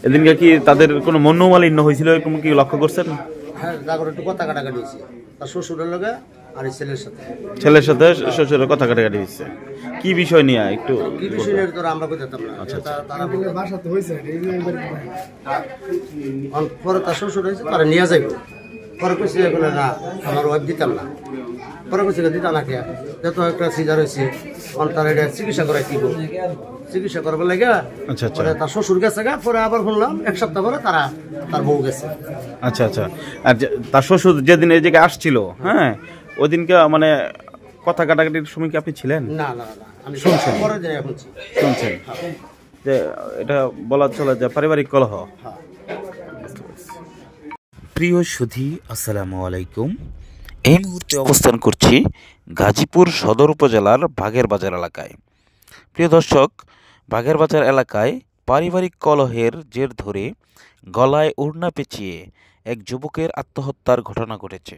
এদিনকে কি তাদের কোনো মনোমালিন্য হয়েছিল এরকম কি লক্ষ্য করছেন? হ্যাঁ, তারপর একটু কথা কাটাকাটি হয়েছে তার শ্বশুরের লগে আর ছেলের সাথে। ছেলের সাথে শ্বশুরের কথা কাটাকাটি হয়েছে। কি বিষয় নিয়ে একটু কি বিষয় নিয়ে তো আমরা কইতাম না। আচ্ছা তারা বাসাতে হইছে পরে তার শ্বশুর হয়েছে তারা নিয়ে যাইব। পরে কইছে এগুলো না আমার ওয়াইফ দিতাম না। পরে কইছে দিতাম না কে যত একটা সিজার হয়েছে তার এটা চিকিৎসা করাই দিব চিকিৎসা করবার লাগে। আচ্ছা আচ্ছা, তার শ্বশুর গেছে গা, পরে আবার শুনলাম এক সপ্তাহ পরে তার বউ গেছে। আচ্ছা আচ্ছা। আর তার শ্বশুর যেদিন এই জায়গায় আসছিল, হ্যাঁ, ওই দিনকে মানে কথা কাটাকাটির সময় কি আপনি ছিলেন? না না না, আমি শুনছেন? পরে দিনে শুনছি। শুনছেন যে এটা বলা চলে যে পারিবারিক কলহ। প্রিয় সুধী, আসসালামু আলাইকুম। এই মুহূর্তে অবস্থান করছি গাজীপুর সদর উপজেলার বাঘের বাজার এলাকায়। প্রিয় দর্শক, বাঘের বাজার এলাকায় পারিবারিক কলহের জের ধরে গলায় ওড়না পেঁচিয়ে এক যুবকের আত্মহত্যার ঘটনা ঘটেছে।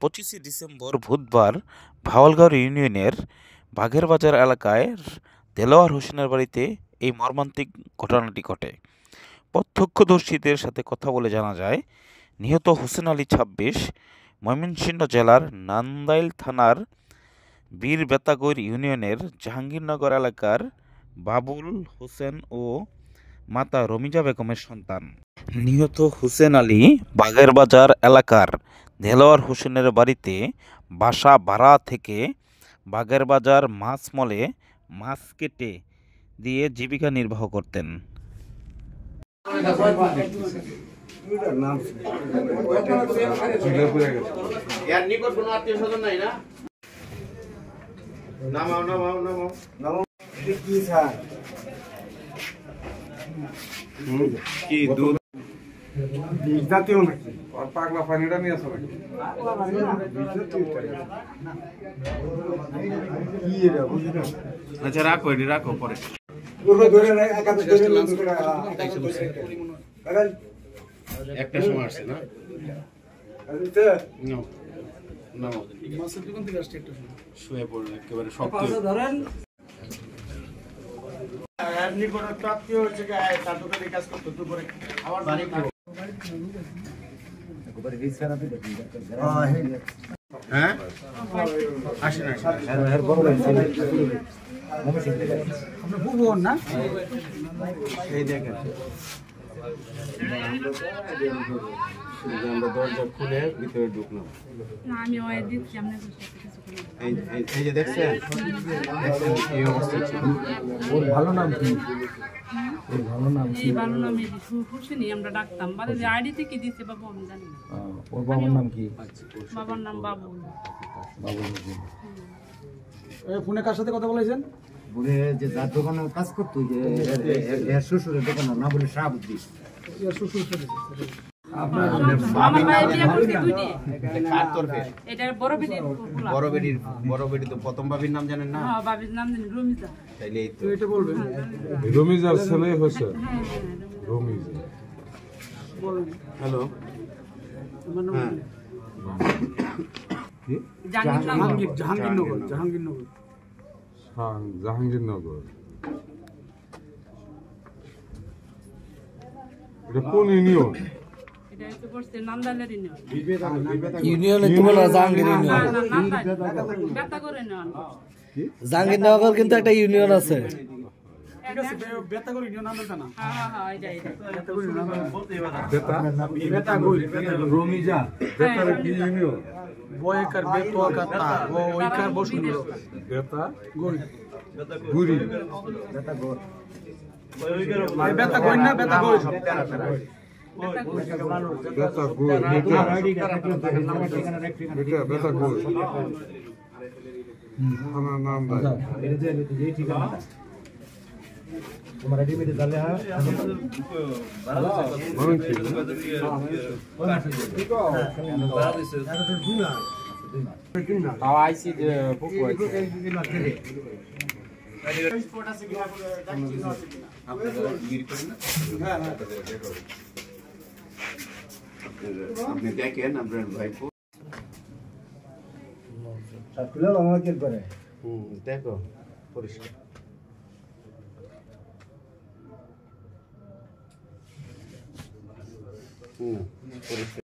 25শে ডিসেম্বর বুধবার ভাওয়ালগাঁও ইউনিয়নের বাঘের বাজার এলাকায় দেলোয়ার হোসেনের বাড়িতে এই মর্মান্তিক ঘটনাটি ঘটে। প্রত্যক্ষদর্শীদের সাথে কথা বলে জানা যায়, নিহত হোসেন আলী 26 ময়মনসিংহ জেলার নান্দাইল থানার বীর বেতাগৈর ইউনিয়নের জাহাঙ্গীরনগর এলাকার বাবুল হোসেন ও মাতা রমিজা বেগমের সন্তান। নিহত হোসেন আলী বাঘের বাজার এলাকার দেলোয়ার হোসেনের বাড়িতে বাসা ভাড়া থেকে বাঘের বাজার মাছ মলে মাছ কেটে দিয়ে জীবিকা নির্বাহ করতেন। কি দুধ জাতীয় নাকি আর পাগলা পানিটা নিয়ে আসো নাকি? আচ্ছা রাখো, এটি রাখো, পরে একটা সময় আসছে না। শুয়ে পড়লো একেবারে শক্ত। হ্যাঁ আসেন না এই দেখেন আমরা দরজা খুলে ভিতরে ঢুকলাম। এই যে দেখছেন এই অবস্থা ছিল। ওর ভালো নাম কি? ওর ভালো নাম কি? ভালো নাম হুসেনি আমরা ডাকতাম। বাদে যে আইডিতে কি দিতে বাবু আমি জানি না। ওর বাবার নাম কি? বাবার নাম বাবুল। বাবুল। ফোনে কার সাথে কথা বলেছেন? বলে যে যার দোকানে কাজ করতো, যে এর শ্বশুরের দোকান না বলে শাহাবুদ্দি। আমার ভাই বিয়ে করছে দুইটি। কার তরফে? এটা বড় বেটির পোলা। বড় বেটি তো প্রথম বাবির নাম জানেন না? হ্যাঁ, বাবির নাম জানি রমিজা। তাইলে এই তো এটা বলবেন রমিজার ছেলে হয়েছে। হ্যাঁ রমিজা। হ্যালো, হ্যাঁ জাহাঙ্গীরনগর জাহাঙ্গীরনগর। এটা কোন ইউনিয়ন? এটা হচ্ছে করছে নান্দাইলের ইউনিয়ন। ইউনিয়নে তো বলা জাহাঙ্গীর ইউনিয়ন। ব্যথা করে নেওয়ান। জাহাঙ্গীরনগর কিন্তু একটা ইউনিয়ন আছে। বেতাগর ইউনিয়ন নাম জানা। হ্যাঁ এটা বেতাগর ইউনিয়ন রমিজা। বেতার কি ইউনিয়ন? বয়কার বেতোয়াকার তা ওইকার বসুন্ধর বেতা গরি গুরি। বেতাগর বেতাগর না বেতাগর বেতা গুর। এটা বেতা গুর। আমার নাম তোমার রেডিমেড ডালে আইসি বুকু আছে। আপনি দেখেন আপনার ভাই দেখো পরিষ্কার। না